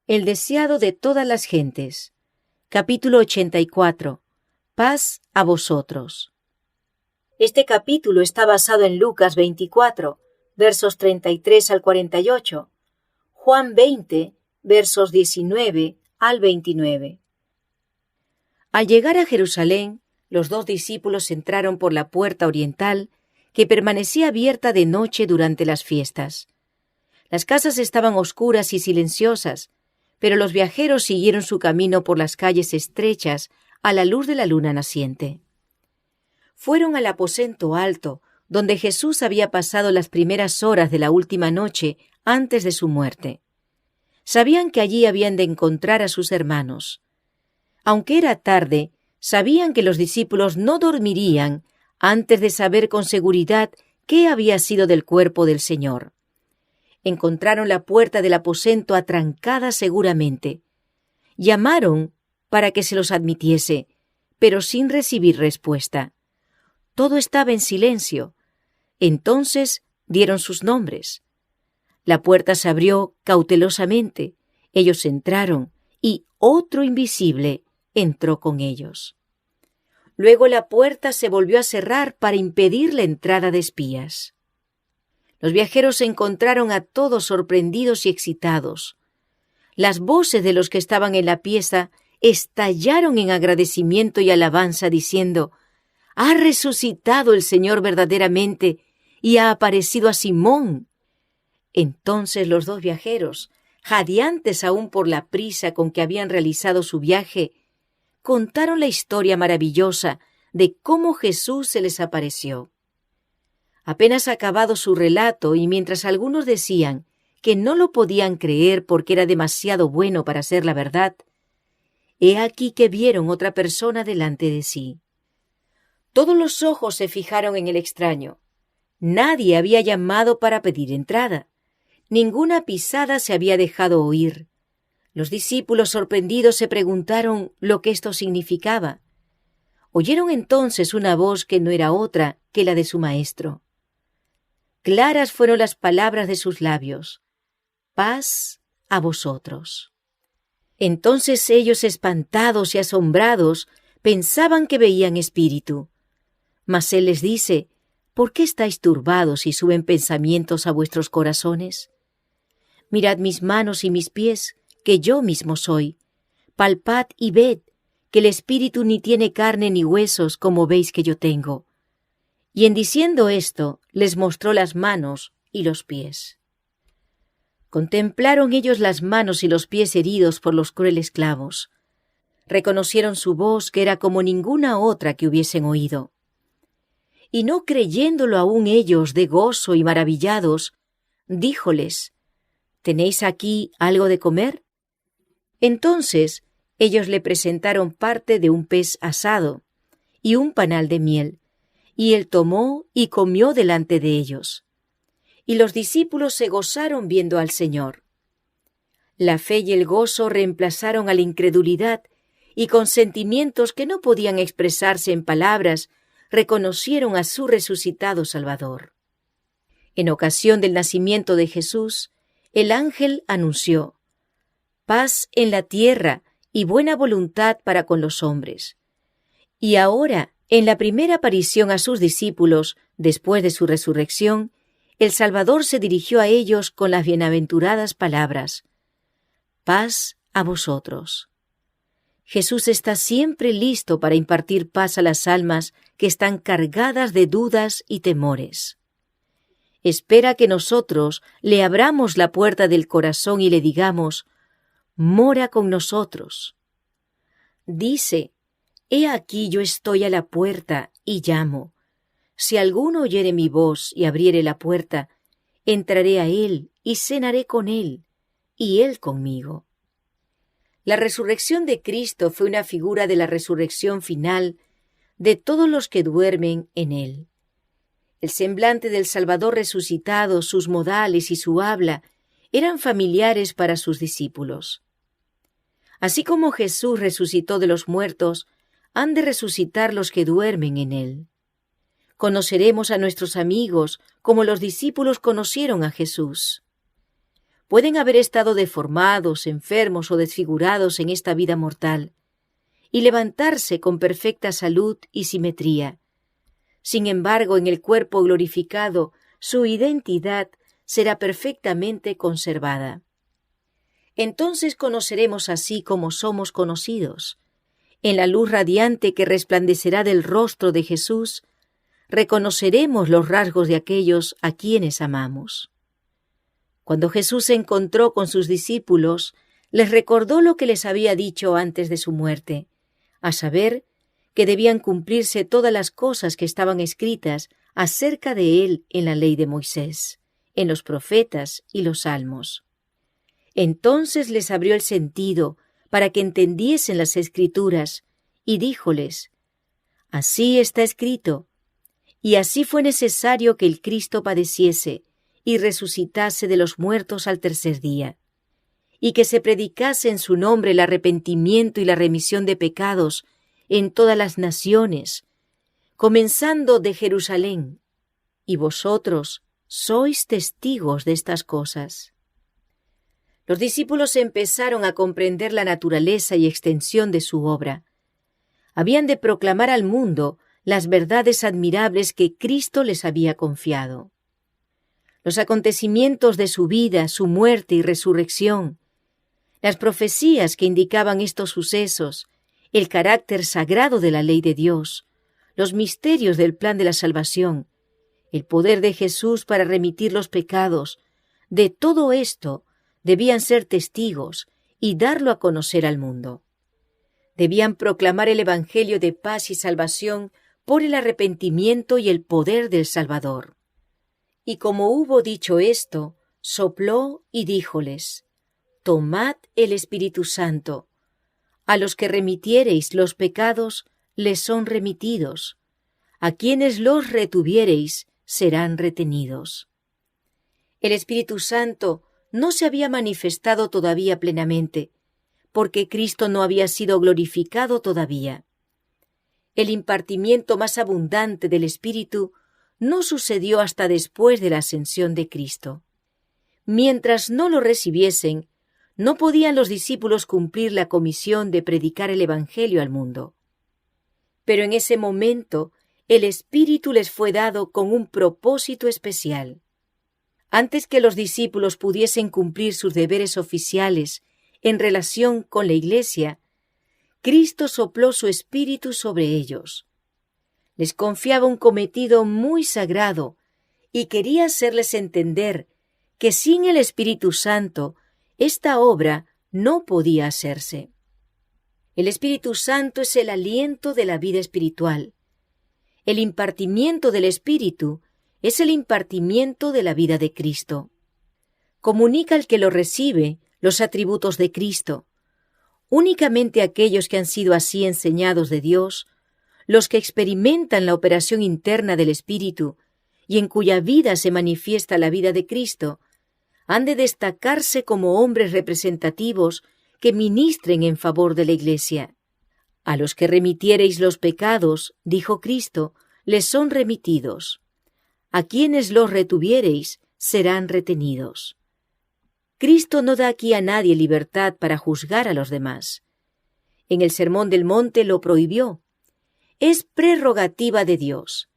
El deseado de todas las gentes. Capítulo 84. Paz a vosotros. Este capítulo está basado en Lucas 24, versos 33 al 48, Juan 20, versos 19 al 29. Al llegar a Jerusalén, los dos discípulos entraron por la puerta oriental, que permanecía abierta de noche durante las fiestas. Las casas estaban oscuras y silenciosas, pero los viajeros siguieron su camino por las calles estrechas a la luz de la luna naciente. Fueron al aposento alto, donde Jesús había pasado las primeras horas de la última noche antes de su muerte. Sabían que allí habían de encontrar a sus hermanos. Aunque era tarde, sabían que los discípulos no dormirían antes de saber con seguridad qué había sido del cuerpo del Señor. Encontraron la puerta del aposento atrancada seguramente. Llamaron para que se los admitiese, pero sin recibir respuesta. Todo estaba en silencio. Entonces dieron sus nombres. La puerta se abrió cautelosamente. Ellos entraron y otro invisible entró con ellos. Luego la puerta se volvió a cerrar para impedir la entrada de espías. Los viajeros se encontraron a todos sorprendidos y excitados. Las voces de los que estaban en la pieza estallaron en agradecimiento y alabanza, diciendo: «¡Ha resucitado el Señor verdaderamente y ha aparecido a Simón!». Entonces los dos viajeros, jadeantes aún por la prisa con que habían realizado su viaje, contaron la historia maravillosa de cómo Jesús se les apareció. Apenas acabado su relato, y mientras algunos decían que no lo podían creer porque era demasiado bueno para ser la verdad, he aquí que vieron otra persona delante de sí. Todos los ojos se fijaron en el extraño. Nadie había llamado para pedir entrada. Ninguna pisada se había dejado oír. Los discípulos sorprendidos se preguntaron lo que esto significaba. Oyeron entonces una voz que no era otra que la de su maestro. Claras fueron las palabras de sus labios: «Paz a vosotros». Entonces ellos, espantados y asombrados, pensaban que veían espíritu. Mas él les dice: «¿Por qué estáis turbados y suben pensamientos a vuestros corazones? Mirad mis manos y mis pies, que yo mismo soy. Palpad y ved, que el espíritu ni tiene carne ni huesos, como veis que yo tengo». Y en diciendo esto, les mostró las manos y los pies. Contemplaron ellos las manos y los pies heridos por los crueles clavos. Reconocieron su voz, que era como ninguna otra que hubiesen oído. Y no creyéndolo aún ellos de gozo y maravillados, díjoles: «¿Tenéis aquí algo de comer?». Entonces ellos le presentaron parte de un pez asado y un panal de miel, y él tomó y comió delante de ellos. Y los discípulos se gozaron viendo al Señor. La fe y el gozo reemplazaron a la incredulidad, y con sentimientos que no podían expresarse en palabras, reconocieron a su resucitado Salvador. En ocasión del nacimiento de Jesús, el ángel anunció: «Paz en la tierra y buena voluntad para con los hombres». Y ahora, en la primera aparición a sus discípulos, después de su resurrección, el Salvador se dirigió a ellos con las bienaventuradas palabras: «Paz a vosotros». Jesús está siempre listo para impartir paz a las almas que están cargadas de dudas y temores. Espera que nosotros le abramos la puerta del corazón y le digamos: «Mora con nosotros». Dice: «He aquí yo estoy a la puerta y llamo. Si alguno oyere mi voz y abriere la puerta, entraré a él y cenaré con él, y él conmigo». La resurrección de Cristo fue una figura de la resurrección final de todos los que duermen en él. El semblante del Salvador resucitado, sus modales y su habla eran familiares para sus discípulos. Así como Jesús resucitó de los muertos, han de resucitar los que duermen en él. Conoceremos a nuestros amigos como los discípulos conocieron a Jesús. Pueden haber estado deformados, enfermos o desfigurados en esta vida mortal y levantarse con perfecta salud y simetría. Sin embargo, en el cuerpo glorificado, su identidad será perfectamente conservada. Entonces conoceremos así como somos conocidos. En la luz radiante que resplandecerá del rostro de Jesús, reconoceremos los rasgos de aquellos a quienes amamos. Cuando Jesús se encontró con sus discípulos, les recordó lo que les había dicho antes de su muerte, a saber, que debían cumplirse todas las cosas que estaban escritas acerca de él en la ley de Moisés, en los profetas y los salmos. Entonces les abrió el sentido para que entendiesen las Escrituras, y díjoles: así está escrito, y así fue necesario que el Cristo padeciese y resucitase de los muertos al tercer día, y que se predicase en su nombre el arrepentimiento y la remisión de pecados en todas las naciones, comenzando de Jerusalén, y vosotros sois testigos de estas cosas. Los discípulos empezaron a comprender la naturaleza y extensión de su obra. Habían de proclamar al mundo las verdades admirables que Cristo les había confiado. Los acontecimientos de su vida, su muerte y resurrección, las profecías que indicaban estos sucesos, el carácter sagrado de la ley de Dios, los misterios del plan de la salvación, el poder de Jesús para remitir los pecados, de todo esto debían ser testigos y darlo a conocer al mundo. Debían proclamar el Evangelio de paz y salvación por el arrepentimiento y el poder del Salvador. Y como hubo dicho esto, sopló y díjoles: tomad el Espíritu Santo. A los que remitiereis los pecados, les son remitidos. A quienes los retuviereis, serán retenidos. El Espíritu Santo no se había manifestado todavía plenamente, porque Cristo no había sido glorificado todavía. El impartimiento más abundante del Espíritu no sucedió hasta después de la ascensión de Cristo. Mientras no lo recibiesen, no podían los discípulos cumplir la comisión de predicar el Evangelio al mundo. Pero en ese momento, el Espíritu les fue dado con un propósito especial. Antes que los discípulos pudiesen cumplir sus deberes oficiales en relación con la Iglesia, Cristo sopló su Espíritu sobre ellos. Les confiaba un cometido muy sagrado y quería hacerles entender que sin el Espíritu Santo esta obra no podía hacerse. El Espíritu Santo es el aliento de la vida espiritual. El impartimiento del Espíritu es el impartimiento de la vida de Cristo. Comunica al que lo recibe los atributos de Cristo. Únicamente aquellos que han sido así enseñados de Dios, los que experimentan la operación interna del Espíritu y en cuya vida se manifiesta la vida de Cristo, han de destacarse como hombres representativos que ministren en favor de la Iglesia. A los que remitiereis los pecados, dijo Cristo, les son remitidos. A quienes los retuviereis, serán retenidos. Cristo no da aquí a nadie libertad para juzgar a los demás. En el Sermón del Monte lo prohibió. Es prerrogativa de Dios,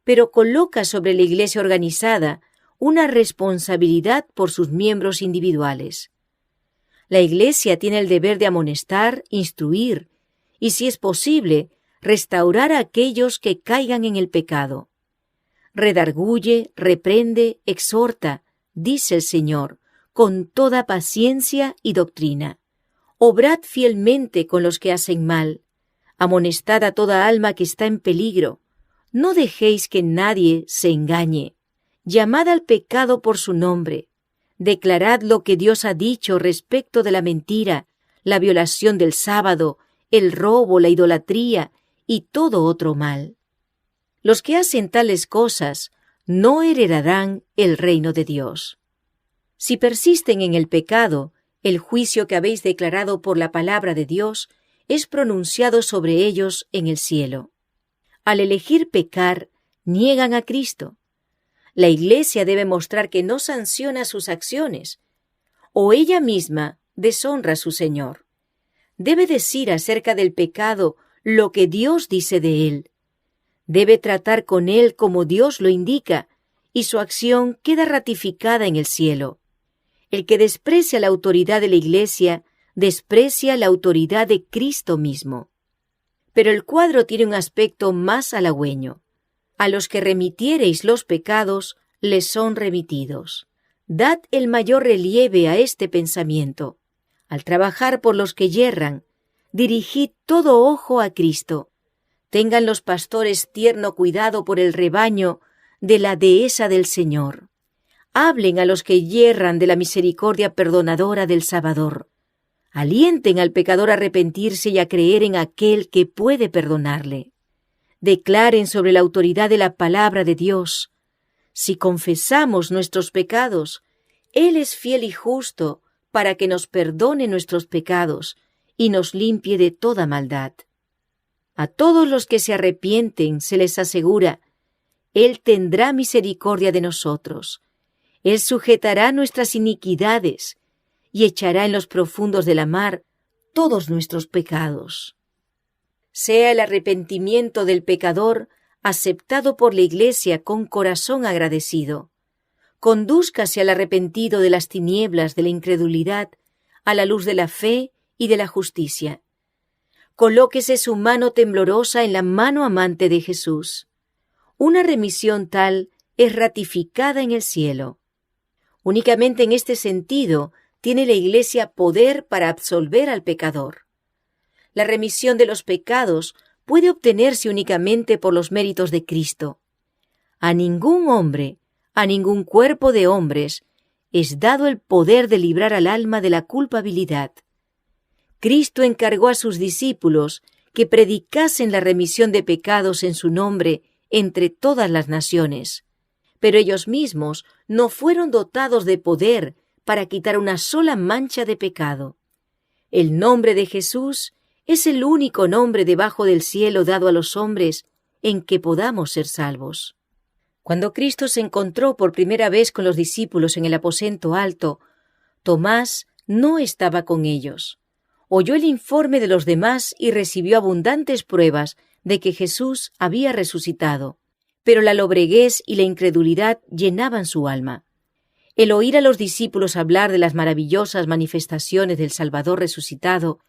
pero coloca sobre la Iglesia organizada una responsabilidad por sus miembros individuales. La Iglesia tiene el deber de amonestar, instruir y, si es posible, restaurar a aquellos que caigan en el pecado. Redarguye, reprende, exhorta, dice el Señor, con toda paciencia y doctrina. Obrad fielmente con los que hacen mal. Amonestad a toda alma que está en peligro. No dejéis que nadie se engañe. Llamad al pecado por su nombre. Declarad lo que Dios ha dicho respecto de la mentira, la violación del sábado, el robo, la idolatría y todo otro mal. Los que hacen tales cosas no heredarán el reino de Dios. Si persisten en el pecado, el juicio que habéis declarado por la palabra de Dios es pronunciado sobre ellos en el cielo. Al elegir pecar, niegan a Cristo. La Iglesia debe mostrar que no sanciona sus acciones, o ella misma deshonra a su Señor. Debe decir acerca del pecado lo que Dios dice de él. Debe tratar con él como Dios lo indica, y su acción queda ratificada en el cielo. El que desprecia la autoridad de la Iglesia, desprecia la autoridad de Cristo mismo. Pero el cuadro tiene un aspecto más halagüeño. A los que remitiereis los pecados, les son remitidos. Dad el mayor relieve a este pensamiento. Al trabajar por los que yerran, dirigid todo ojo a Cristo. Tengan los pastores tierno cuidado por el rebaño de la dehesa del Señor. Hablen a los que yerran de la misericordia perdonadora del Salvador. Alienten al pecador a arrepentirse y a creer en aquel que puede perdonarle. Declaren sobre la autoridad de la palabra de Dios. Si confesamos nuestros pecados, Él es fiel y justo para que nos perdone nuestros pecados y nos limpie de toda maldad. A todos los que se arrepienten se les asegura, Él tendrá misericordia de nosotros. Él sujetará nuestras iniquidades y echará en los profundos de la mar todos nuestros pecados. Sea el arrepentimiento del pecador aceptado por la Iglesia con corazón agradecido. Condúzcase al arrepentido de las tinieblas de la incredulidad a la luz de la fe y de la justicia. Colóquese su mano temblorosa en la mano amante de Jesús. Una remisión tal es ratificada en el cielo. Únicamente en este sentido tiene la Iglesia poder para absolver al pecador. La remisión de los pecados puede obtenerse únicamente por los méritos de Cristo. A ningún hombre, a ningún cuerpo de hombres, es dado el poder de librar al alma de la culpabilidad. Cristo encargó a sus discípulos que predicasen la remisión de pecados en su nombre entre todas las naciones, pero ellos mismos no fueron dotados de poder para quitar una sola mancha de pecado. El nombre de Jesús es el único nombre debajo del cielo dado a los hombres en que podamos ser salvos. Cuando Cristo se encontró por primera vez con los discípulos en el aposento alto, Tomás no estaba con ellos. Oyó el informe de los demás y recibió abundantes pruebas de que Jesús había resucitado, pero la lobreguez y la incredulidad llenaban su alma. El oír a los discípulos hablar de las maravillosas manifestaciones del Salvador resucitado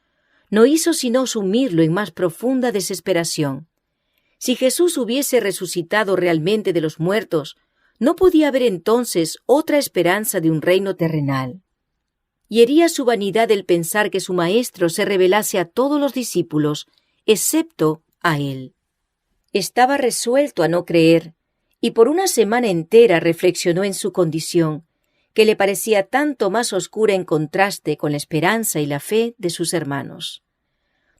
no hizo sino sumirlo en más profunda desesperación. Si Jesús hubiese resucitado realmente de los muertos, no podía haber entonces otra esperanza de un reino terrenal. Y hería su vanidad el pensar que su Maestro se revelase a todos los discípulos, excepto a él. Estaba resuelto a no creer, y por una semana entera reflexionó en su condición, que le parecía tanto más oscura en contraste con la esperanza y la fe de sus hermanos.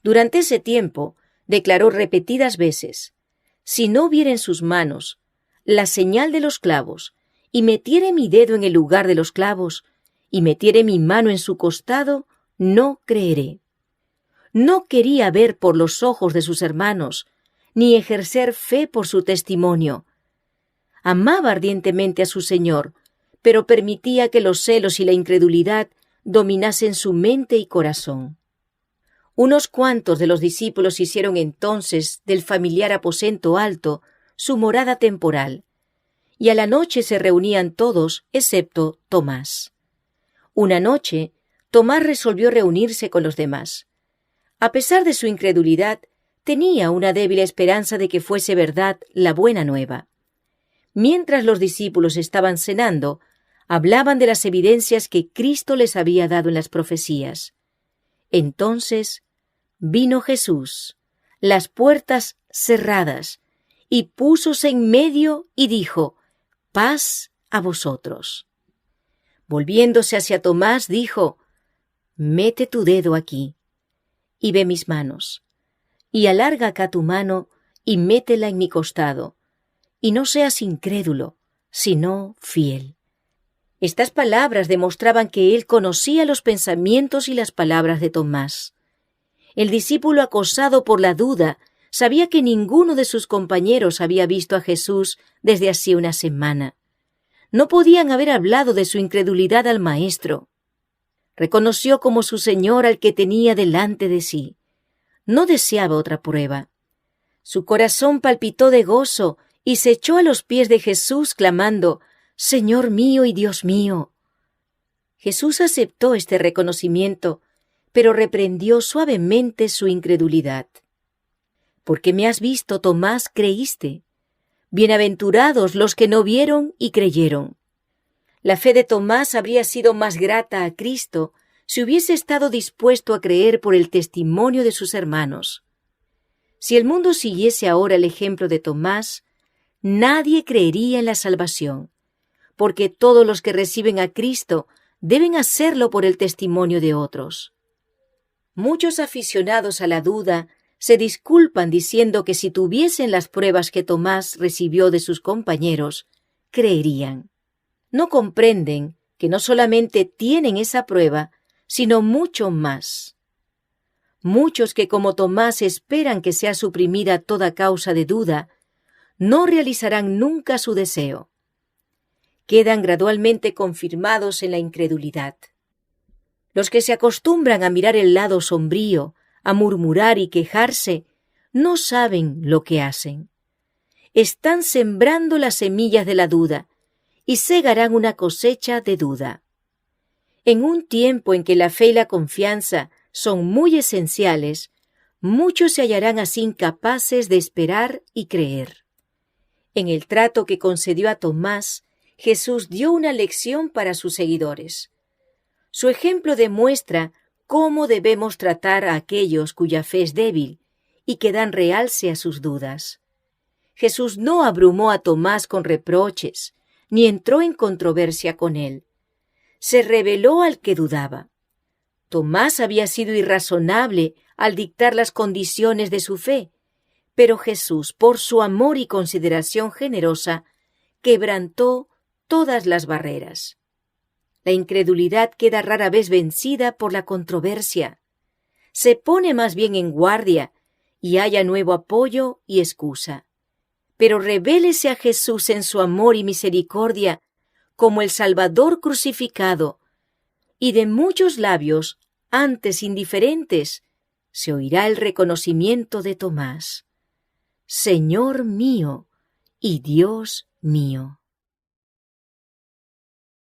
Durante ese tiempo, declaró repetidas veces, «Si no viera en sus manos la señal de los clavos, y metiere mi dedo en el lugar de los clavos, y metiere mi mano en su costado, no creeré». No quería ver por los ojos de sus hermanos, ni ejercer fe por su testimonio. Amaba ardientemente a su Señor, pero permitía que los celos y la incredulidad dominasen su mente y corazón. Unos cuantos de los discípulos hicieron entonces del familiar aposento alto su morada temporal, y a la noche se reunían todos excepto Tomás. Una noche, Tomás resolvió reunirse con los demás. A pesar de su incredulidad, tenía una débil esperanza de que fuese verdad la buena nueva. Mientras los discípulos estaban cenando, hablaban de las evidencias que Cristo les había dado en las profecías. Entonces vino Jesús, las puertas cerradas, y púsose en medio y dijo, «Paz a vosotros». Volviéndose hacia Tomás, dijo, «Mete tu dedo aquí, y ve mis manos, y alarga acá tu mano, y métela en mi costado, y no seas incrédulo, sino fiel». Estas palabras demostraban que él conocía los pensamientos y las palabras de Tomás. El discípulo acosado por la duda sabía que ninguno de sus compañeros había visto a Jesús desde hacía una semana. No podían haber hablado de su incredulidad al Maestro. Reconoció como su Señor al que tenía delante de sí. No deseaba otra prueba. Su corazón palpitó de gozo y se echó a los pies de Jesús clamando, «Señor mío y Dios mío». Jesús aceptó este reconocimiento, pero reprendió suavemente su incredulidad. «Porque me has visto, Tomás, creíste. Bienaventurados los que no vieron y creyeron». La fe de Tomás habría sido más grata a Cristo si hubiese estado dispuesto a creer por el testimonio de sus hermanos. Si el mundo siguiese ahora el ejemplo de Tomás, nadie creería en la salvación, porque todos los que reciben a Cristo deben hacerlo por el testimonio de otros. Muchos aficionados a la duda se disculpan diciendo que si tuviesen las pruebas que Tomás recibió de sus compañeros, creerían. No comprenden que no solamente tienen esa prueba, sino mucho más. Muchos que como Tomás esperan que sea suprimida toda causa de duda, no realizarán nunca su deseo. Quedan gradualmente confirmados en la incredulidad. Los que se acostumbran a mirar el lado sombrío, a murmurar y quejarse, no saben lo que hacen. Están sembrando las semillas de la duda y segarán una cosecha de duda. En un tiempo en que la fe y la confianza son muy esenciales, muchos se hallarán así incapaces de esperar y creer. En el trato que concedió a Tomás, Jesús dio una lección para sus seguidores. Su ejemplo demuestra cómo debemos tratar a aquellos cuya fe es débil y que dan realce a sus dudas. Jesús no abrumó a Tomás con reproches, ni entró en controversia con él. Se reveló al que dudaba. Tomás había sido irrazonable al dictar las condiciones de su fe, pero Jesús, por su amor y consideración generosa, quebrantó todas las barreras. La incredulidad queda rara vez vencida por la controversia. Se pone más bien en guardia y halla nuevo apoyo y excusa. Pero revélese a Jesús en su amor y misericordia como el Salvador crucificado, y de muchos labios, antes indiferentes, se oirá el reconocimiento de Tomás. Señor mío y Dios mío.